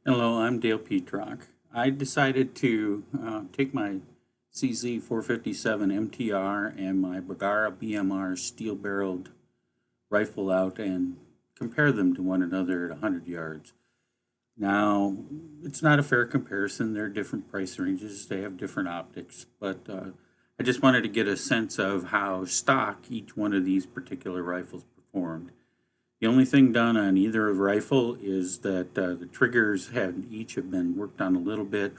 Hello, I'm Dale Petrock. I decided to take my CZ 457 MTR and my Bergara BMR steel-barreled rifle out and compare them to one another at 100 yards. Now, it's not a fair comparison. They're different price ranges. They have different optics, but I just wanted to get a sense of how stock each one of these particular rifles performed. The only thing done on either rifle is that the triggers each have been worked on a little bit,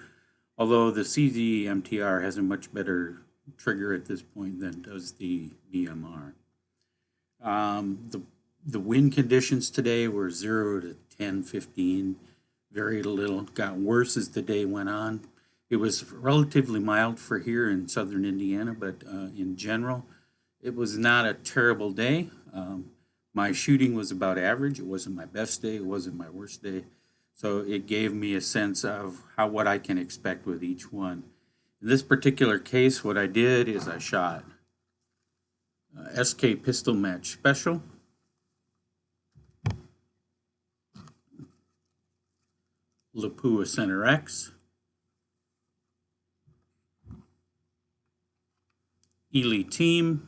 although the CZ MTR has a much better trigger at this point than does the BMR. The wind conditions today were 0 to 10, 15, varied a little, got worse as the day went on. It was relatively mild for here in southern Indiana, but in general, it was not a terrible day. My shooting was about average. It wasn't my best day. It wasn't my worst day. So it gave me a sense of what I can expect with each one. In this particular case, what I did is I shot SK Pistol Match Special, Lapua Center-X, Eley Team,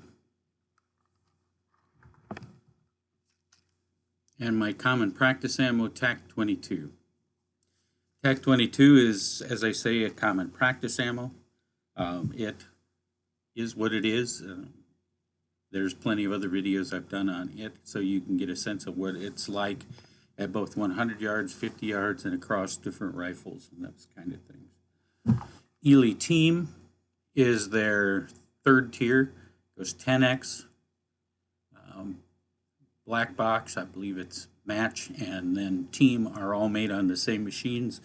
and my common practice ammo, TAC-22. TAC-22 is, as I say, a common practice ammo. It is what it is. There's plenty of other videos I've done on it, so you can get a sense of what it's like at both 100 yards, 50 yards, and across different rifles and those kind of things. Eley Team is their third tier. It goes Tenex, Black Box, I believe it's Match, and then Team are all made on the same machines,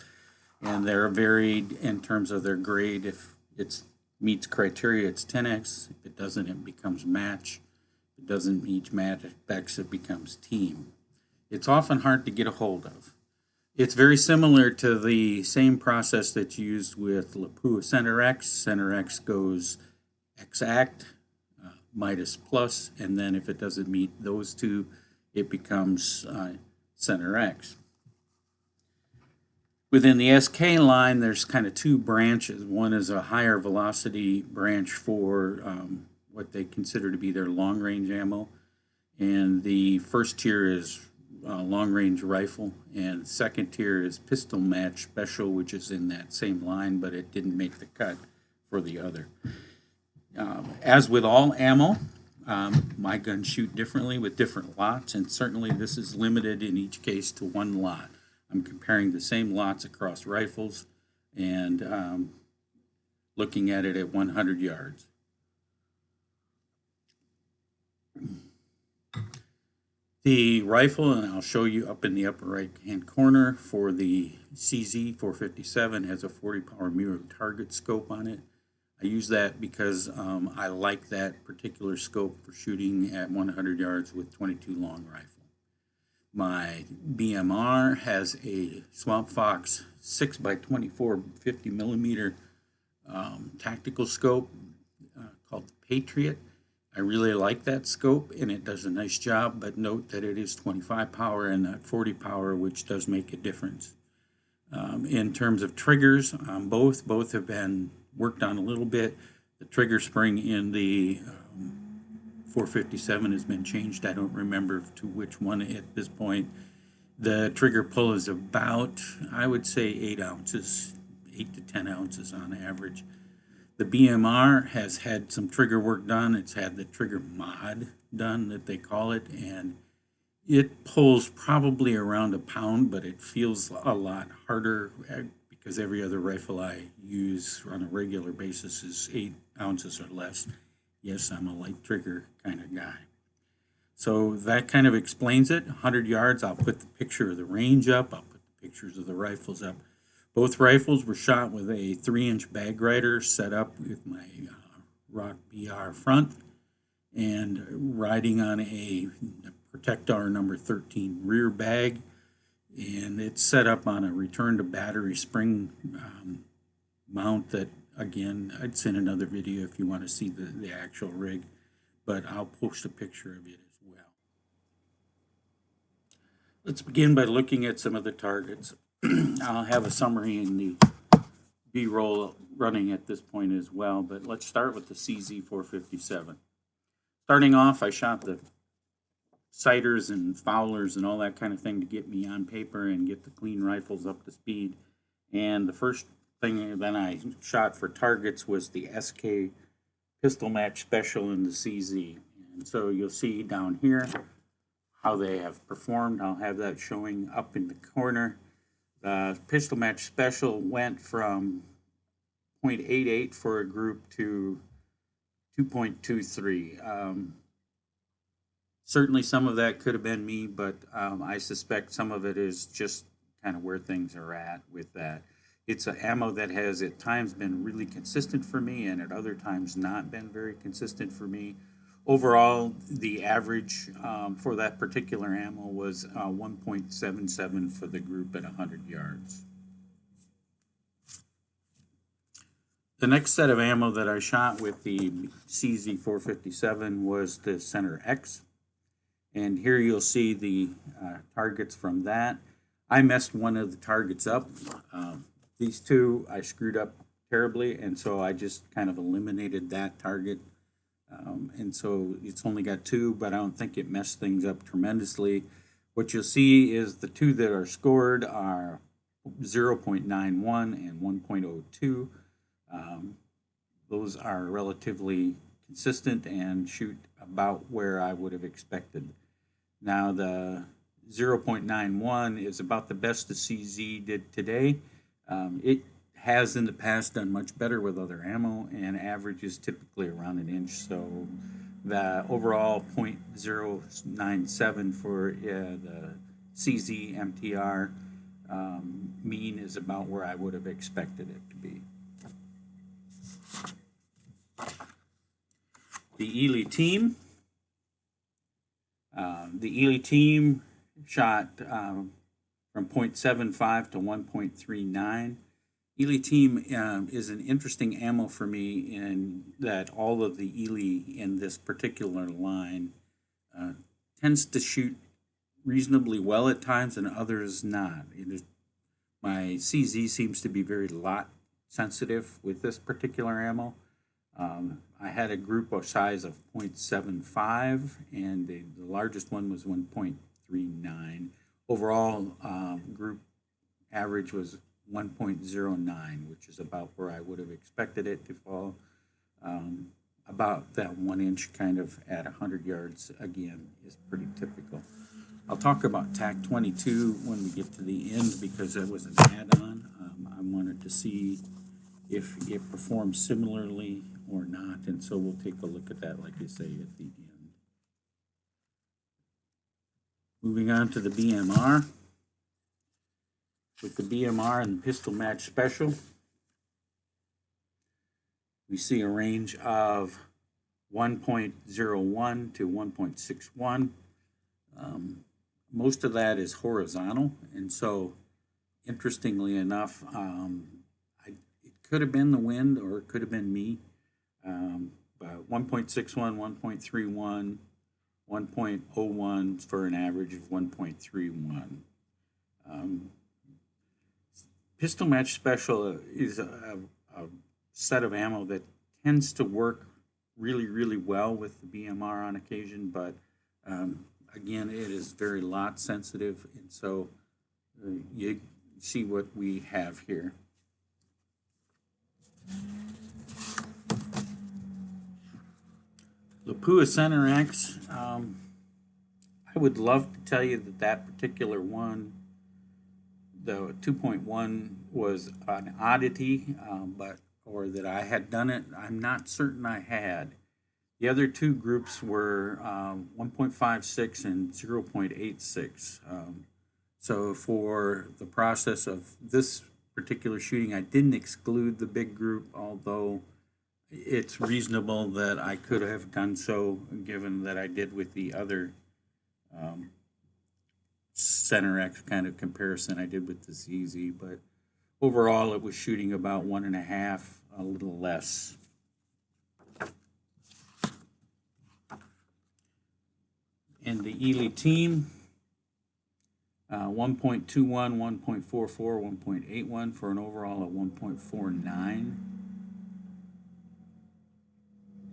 and they're varied in terms of their grade. If it meets criteria, it's Tenex. If it doesn't, it becomes Match. If it doesn't meet Match, it becomes Team. It's often hard to get a hold of. It's very similar to the same process that's used with Lapua Center-X. Center-X goes X-Act, Midas Plus, and then if it doesn't meet those two, it becomes Center-X. Within the SK line, there's kind of two branches. One is a higher velocity branch for what they consider to be their long-range ammo, and the first tier is long-range rifle, and second tier is Pistol Match Special, which is in that same line, but it didn't make the cut for the other. As with all ammo, my guns shoot differently with different lots, and certainly this is limited in each case to one lot. I'm comparing the same lots across rifles and looking at it at 100 yards. The rifle, and I'll show you up in the upper right-hand corner, for the CZ 457 has a 40 power mirror target scope on it. I use that because I like that particular scope for shooting at 100 yards with 22 long rifle. My BMR has a Swamp Fox 6x24 50 millimeter tactical scope called the Patriot. I really like that scope, and it does a nice job, but note that it is 25 power and not 40 power, which does make a difference. In terms of triggers, both have been worked on a little bit. The trigger spring in the 457 has been changed. I don't remember to which one at this point. The trigger pull is about, I would say, 8 ounces, 8 to 10 ounces on average. The BMR has had some trigger work done. It's had the trigger mod done, that they call it, and it pulls probably around a pound, but it feels a lot harder because every other rifle I use on a regular basis is 8 ounces or less. Yes, I'm a light trigger kind of guy. So that kind of explains it. 100 yards, I'll put the picture of the range up. I'll put the pictures of the rifles up. Both rifles were shot with a 3-inch bag rider set up with my Rock BR front and riding on a Protector number 13 rear bag, and it's set up on a return to battery spring mount that, again, I'd send another video if you want to see the actual rig, but I'll post a picture of it as well. Let's begin by looking at some of the targets. I'll have a summary in the B-roll running at this point as well, but let's start with the CZ457. Starting off, I shot the sighters and fowlers and all that kind of thing to get me on paper and get the clean rifles up to speed. And the first thing that I shot for targets was the SK pistol match special in the CZ. And so you'll see down here how they have performed. I'll have that showing up in the corner. The pistol match special went from 0.88 for a group to 2.23. Certainly some of that could have been me, but I suspect some of it is just kind of where things are at with that. It's an ammo that has at times been really consistent for me and at other times not been very consistent for me. Overall, the average for that particular ammo was 1.77 for the group at 100 yards. The next set of ammo that I shot with the CZ457 was the Center-X. And here you'll see the targets from that. I messed one of the targets up. These two I screwed up terribly, and so I just kind of eliminated that target. And so it's only got two, but I don't think it messed things up tremendously. What you'll see is the two that are scored are 0.91 and 1.02. Those are relatively consistent and shoot about where I would have expected. Now the 0.91 is about the best the CZ did today. It has in the past done much better with other ammo and averages typically around an inch. So the overall 0.097 for the CZ MTR mean is about where I would have expected it to be. The Eley Team. The Eley Team shot from 0.75 to 1.39. Eley Team is an interesting ammo for me in that all of the Eley in this particular line tends to shoot reasonably well at times and others not. My CZ seems to be very lot sensitive with this particular ammo. I had a group of size of 0.75 and the largest one was 1.39. Overall group average was 1.09, which is about where I would have expected it to fall. About that 1 inch kind of at 100 yards again is pretty typical. I'll talk about TAC 22 when we get to the end because that was an add-on. I wanted to see if it performs similarly or not, and so we'll take a look at that, like I say, at the end. Moving on to the BMR. With the BMR and the pistol match special, we see a range of 1.01 to 1.61. Most of that is horizontal, and so interestingly enough, it could have been the wind or it could have been me. But 1.61, 1.31, 1.01 for an average of 1.31. Pistol match special is a set of ammo that tends to work really, really well with the BMR on occasion, but again, it is very lot sensitive, and so you see what we have here. Lapua Center-X, I would love to tell you that that particular one, the 2.1 was an oddity, or that I had done it. I'm not certain I had. The other two groups were 1.56 and 0.86. So for the process of this particular shooting, I didn't exclude the big group, although it's reasonable that I could have done so given that I did with the other Center-X kind of comparison I did with the CZ, but overall it was shooting about 1.5, a little less. And the Eley Team, 1.21, 1.44, 1.81 for an overall of 1.49.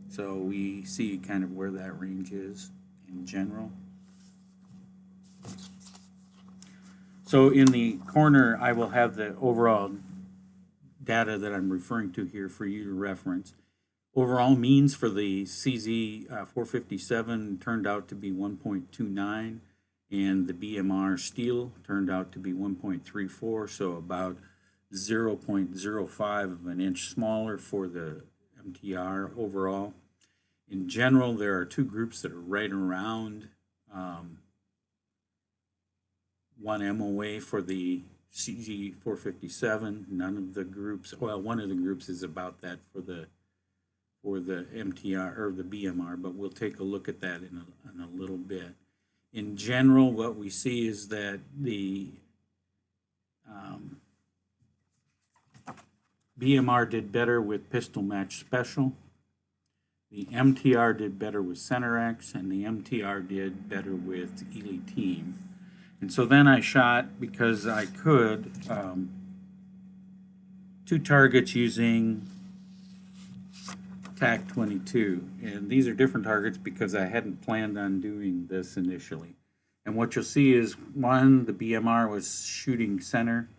So we see kind of where that range is in general. So in the corner, I will have the overall data that I'm referring to here for you to reference. Overall means for the CZ 457 turned out to be 1.29, and the BMR steel turned out to be 1.34, so about 0.05 of an inch smaller for the MTR overall. In general, there are two groups that are right around 1 MOA for the CZ 457. None of the groups, well, one of the groups is about that for the MTR or the BMR, but we'll take a look at that in a little bit. In general, what we see is that the BMR did better with pistol match special. The MTR did better with Center-X, and the MTR did better with Eley Team. And so then I shot, because I could, 2 targets using TAC 22. And these are different targets because I hadn't planned on doing this initially. And what you'll see is, one, the BMR was shooting center,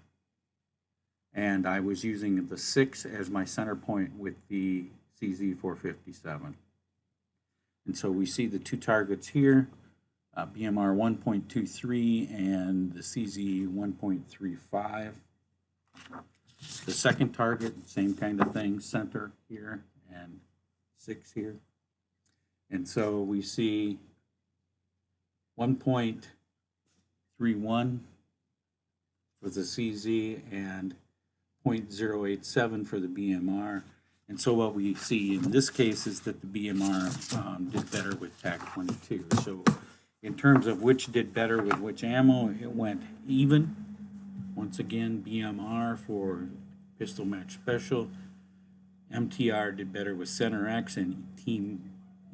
and I was using the 6 as my center point with the CZ 457. And so we see the 2 targets here, BMR 1.23 and the CZ 1.35. The second target, same kind of thing, center here and 6 here. And so we see 1.31 for the CZ and 0.087 for the BMR. And so what we see in this case is that the BMR did better with TAC 22. So in terms of which did better with which ammo, it went even. Once again, BMR for pistol match special. MTR did better with Center-X and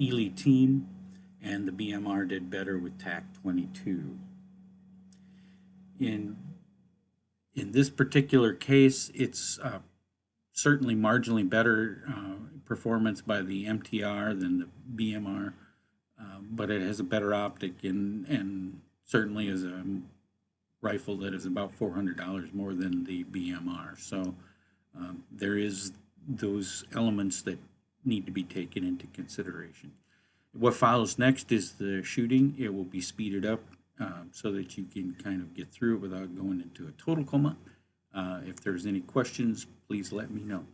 Eley Team, and the BMR did better with TAC 22. In this particular case, it's certainly marginally better performance by the MTR than the BMR, but it has a better optic and certainly is a rifle that is about $400 more than the BMR. So there is those elements that need to be taken into consideration. What follows next is the shooting. It will be speeded up so that you can kind of get through it without going into a total coma. If there's any questions, please let me know.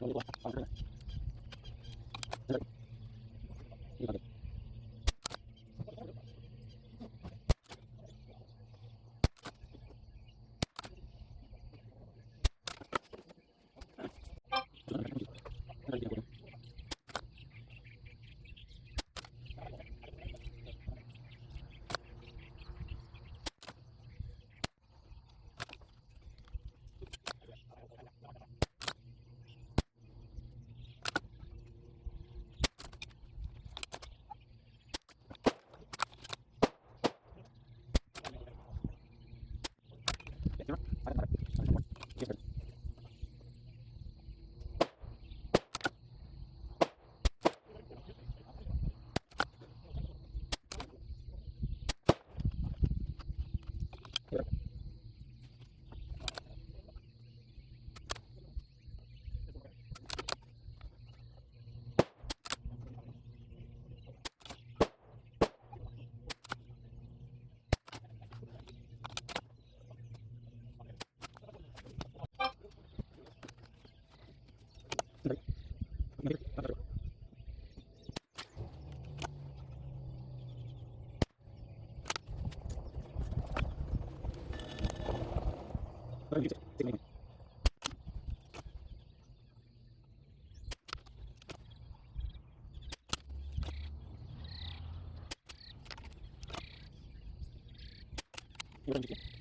Laupa Thank you.